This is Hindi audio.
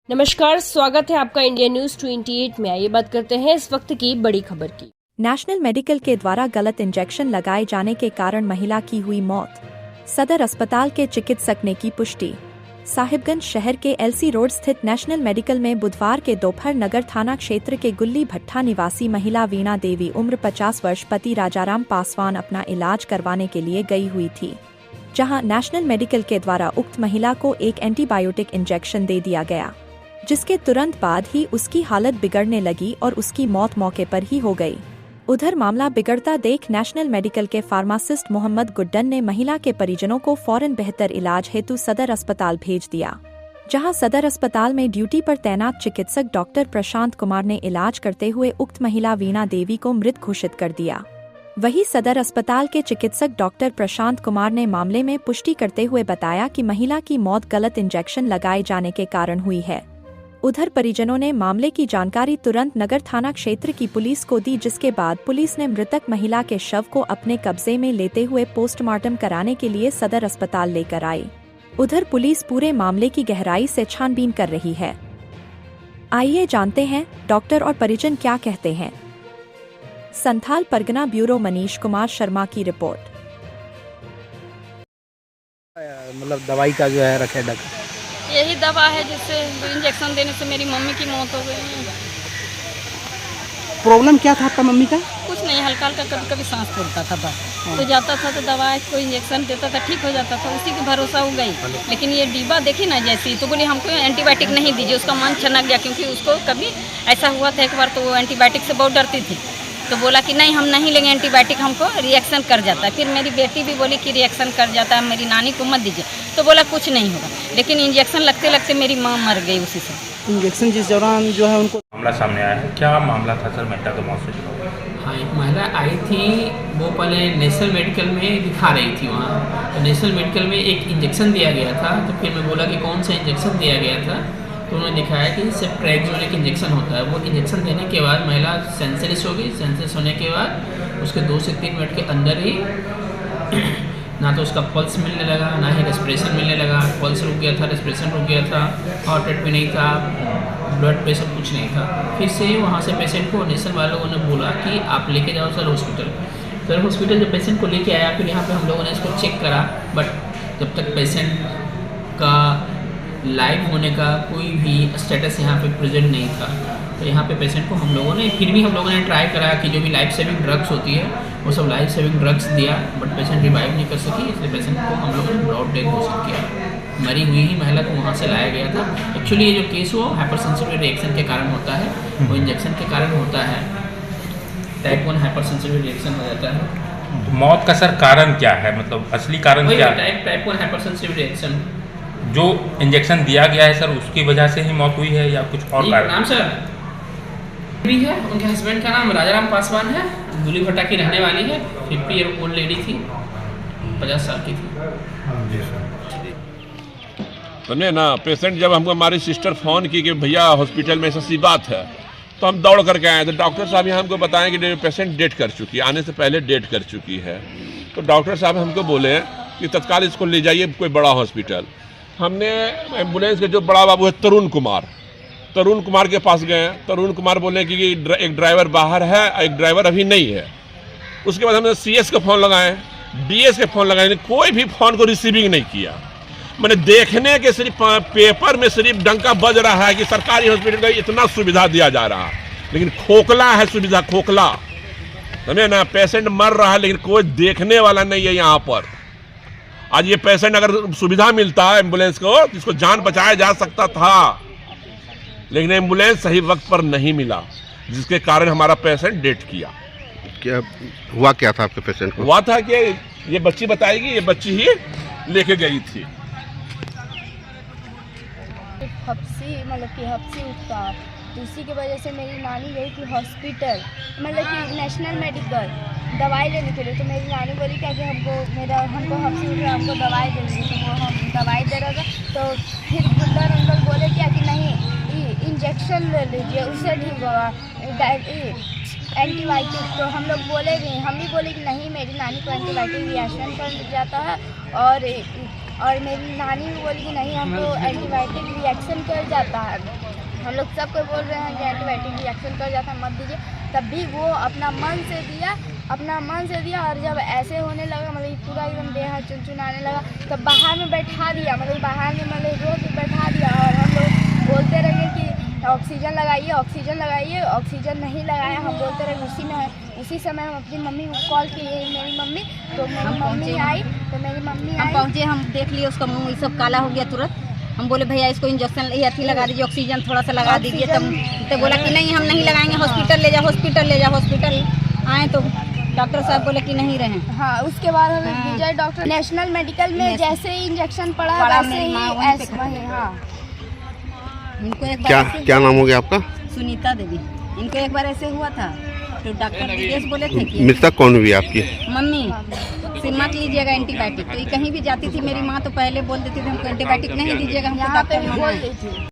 नमस्कार, स्वागत है आपका इंडिया न्यूज 28 में। आइए बात करते हैं इस वक्त की बड़ी खबर की। नेशनल मेडिकल के द्वारा गलत इंजेक्शन लगाए जाने के कारण महिला की हुई मौत। सदर अस्पताल के चिकित्सक ने की पुष्टि। साहिबगंज शहर के एलसी रोड स्थित नेशनल मेडिकल में बुधवार के दोपहर नगर थाना क्षेत्र के गुल्ली भट्टा निवासी महिला वीणा देवी उम्र 50 वर्ष पति राजाराम पासवान अपना इलाज करवाने के लिए गई हुई थी, जहां नेशनल मेडिकल के द्वारा उक्त महिला को एक एंटीबायोटिक इंजेक्शन दे दिया गया, जिसके तुरंत बाद ही उसकी हालत बिगड़ने लगी और उसकी मौत मौके पर ही हो गई। उधर मामला बिगड़ता देख नेशनल मेडिकल के फार्मासिस्ट मोहम्मद गुड्डन ने महिला के परिजनों को फौरन बेहतर इलाज हेतु सदर अस्पताल भेज दिया, जहां सदर अस्पताल में ड्यूटी पर तैनात चिकित्सक डॉक्टर प्रशांत कुमार ने इलाज करते हुए उक्त महिला वीणा देवी को मृत घोषित कर दिया। वहीं सदर अस्पताल के चिकित्सक डॉक्टर प्रशांत कुमार ने मामले में पुष्टि करते हुए बताया कि महिला की मौत गलत इंजेक्शन लगाए जाने के कारण हुई है। उधर परिजनों ने मामले की जानकारी तुरंत नगर थाना क्षेत्र की पुलिस को दी, जिसके बाद पुलिस ने मृतक महिला के शव को अपने कब्जे में लेते हुए पोस्टमार्टम कराने के लिए सदर अस्पताल लेकर आई। उधर पुलिस पूरे मामले की गहराई से छानबीन कर रही है। आइए जानते हैं डॉक्टर और परिजन क्या कहते हैं। संथाल परगना ब्यूरो मनीष कुमार शर्मा की रिपोर्ट। मतलब दवाई का जो है रखे डक यही दवा है जिससे इंजेक्शन देने से मेरी मम्मी की मौत हो गई। प्रॉब्लम क्या था आपका मम्मी का? कुछ नहीं, हल्का हल्का कभी कभी सांस फूलता था बस। तो जाता था तो दवा को इंजेक्शन देता था, ठीक हो जाता था, उसी के भरोसा हो गई। लेकिन ये डिब्बा देखी ना जैसी, तो बोली हमको एंटीबायोटिक नहीं दीजिए। उसका मन छनक गया, क्योंकि उसको कभी ऐसा हुआ था एक बार, तो वो एंटीबायोटिक से बहुत डरती थी। तो बोला कि नहीं हम नहीं लेंगे एंटीबायोटिक, हमको रिएक्शन कर जाता है। फिर मेरी बेटी भी बोली कि रिएक्शन कर जाता है, मेरी नानी को मत दीजिए। तो बोला कुछ नहीं होगा, लेकिन इंजेक्शन लगते लगते मेरी माँ मर गई उसी से। इंजेक्शन जिस दौरान जो है उनको मामला सामने आया है, क्या मामला था सर? मेटा का मौत से जुड़ा। हाँ, एक महिला आई थी, वो पहले नेशनल मेडिकल में दिखा रही थी वहाँ। तो नेशनल मेडिकल में एक इंजेक्शन दिया गया था। तो फिर मैं बोला कि कौन सा इंजेक्शन दिया गया था, तो उन्होंने दिखाया कि सेप्ट्रेक्सोनिक इंजेक्शन होता है। वो इंजेक्शन देने के बाद महिला सेंसलेस हो गई। सेंसलेस होने के बाद उसके 2 से 3 मिनट के अंदर ही ना तो उसका पल्स मिलने लगा, ना ही रेस्पिरेशन मिलने लगा। पल्स रुक गया था, रेस्पिरेशन रुक गया था, हार्ट रेट भी नहीं था, ब्लड प्रेशर कुछ नहीं था। फिर से वहाँ से पेशेंट को नेशनल वालों ने बोला कि आप लेके जाओ सर हॉस्पिटल। सर हॉस्पिटल जब पेशेंट को लेके आया, फिर यहाँ पे हम लोगों ने इसको चेक करा, बट जब तक पेशेंट का लाइव होने का कोई भी स्टेटस यहाँ पे प्रेजेंट नहीं था। तो यहाँ पे पेशेंट को हम लोगों ने ट्राई करा कि जो भी लाइफ सेविंग ड्रग्स होती है वो सब लाइफ सेविंग ड्रग्स दिया, बट पेशेंट रिवाइव नहीं कर सकी। इसलिए पेशेंट को हम लोगों ने ब्रॉड डेथ घोषित किया। मरी हुई ही महिला को वहाँ से लाया गया था। एक्चुअली ये जो केस वो हाइपरसेंसिटिव रिएक्शन के कारण होता है, वो इंजेक्शन के कारण होता है। टाइप 1 हाइपरसेंसिटिव रिएक्शन हो जाता है। तो मौत का सर कारण क्या है, मतलब असली कारण क्या है? Type 1 hypersensitive reaction. जो इंजेक्शन दिया गया है सर, उसकी वजह से ही मौत हुई है या कुछ और कारण? नाम सर भी है, उनके हस्बैंड का नाम राजाराम पासवान है, गुली भट्टा की रहने वाली है। 50 ईयर ओल्ड लेडी थी, 50 साल की थी। सुनिए ना, पेशेंट जब हमको हमारी सिस्टर फ़ोन की कि भैया हॉस्पिटल में ऐसा सी बात है, तो हम दौड़ करके आए। तो डॉक्टर साहब यहाँ हमको बताएं कि पेशेंट डेट कर चुकी है, आने से पहले डेट कर चुकी है। तो डॉक्टर साहब हमको बोले कि तत्काल इसको ले जाइए कोई बड़ा हॉस्पिटल। हमने एम्बुलेंस के जो बड़ा बाबू है तरुण कुमार के पास गए। तरुण कुमार बोले कि एक ड्राइवर बाहर है, एक ड्राइवर अभी नहीं है। उसके बाद हमने CS को फ़ोन लगाए, DS के फ़ोन लगाए, कोई भी फ़ोन को रिसीविंग नहीं किया। मैंने देखने के सिर्फ पेपर में सिर्फ डंका बज रहा है कि सरकारी हॉस्पिटल का इतना सुविधा दिया जा रहा है, लेकिन खोखला है सुविधा, खोखला। समझे ना, पेशेंट मर रहा है लेकिन कोई देखने वाला नहीं है यहाँ पर। आज ये पेशेंट अगर सुविधा मिलता है एम्बुलेंस को, तो इसको जान बचाया जा सकता था, लेकिन एम्बुलेंस सही वक्त पर नहीं मिला, जिसके कारण हमारा पेशेंट डेथ किया। क्या हुआ, क्या था आपके पेशेंट को? हुआ था कि ये बच्ची बताएगी, ये बच्ची ही लेके गई थी। हफ्सी उठता, तो उसी की वजह से मेरी नानी गई थी हॉस्पिटल, मतलब कि नेशनल मेडिकल दवाई लेने के लिए। तो मेरी नानी बोली क्या कि हमको हफ्सी उठ रहा है, हमको दवाई दे दीजिए। तो वो हम दवाई दे रहा था, तो फिर बुल्लर अंकल बोले क्या कि नहीं इंजेक्शन ले लीजिए, उससे ठीक होगा। एंटीबायोटिक। तो हम लोग बोले भी, हम भी बोले कि नहीं, मेरी नानी को एंटीबायोटिक रिएक्शन कर जाता है, और मेरी नानी भी बोली कि नहीं, हमको एंटीबायोटिक रिएक्शन कर जाता है। हम लोग सबको बोल रहे हैं कि एंटीबायोटिक रिएक्शन कर जाता है, मत दीजिए। तब भी वो अपना मन से दिया, और जब ऐसे होने लगा, मतलब पूरा एकदम देह हाथ चुनचुनाने लगा, तब बाहर में बैठा दिया, बाहर में रोड पे बैठा दिया। और हम लोग बोलते रहे कि ऑक्सीजन लगाइए, ऑक्सीजन नहीं लगाया। हम बोलते रहे। उसी समय हम अपनी मम्मी को कॉल किए, मेरी मम्मी, तो मेरी मम्मी आई, हम पहुँचे, हम देख लिए उसका मुँह ये सब काला हो गया तुरंत। हम बोले भैया इसको इंजेक्शन अथी लगा दीजिए, ऑक्सीजन थोड़ा सा लगा दीजिए। तो बोला कि नहीं, हम नहीं लगाएंगे, हॉस्पिटल ले जाओ। हॉस्पिटल आए तो डॉक्टर साहब बोले कि नहीं रहे। हाँ, उसके बाद हमें विजय डॉक्टर नेशनल मेडिकल में जैसे ही इंजेक्शन पड़ा वैसे ही हाँ। इनको एक क्या क्या नाम हो गया आपका? सुनीता देवी। इनको एक बार ऐसे हुआ था, तो डॉक्टर विदेश बोले थे कि मृतक कौन हुई आपकी? मम्मी से मत लीजिएगा एंटीबायोटिक। तो ये कहीं भी जाती थी मेरी माँ, तो पहले बोल देती थी हमको एंटीबायोटिक नहीं दीजिएगा, हमको डॉक्टर मना है।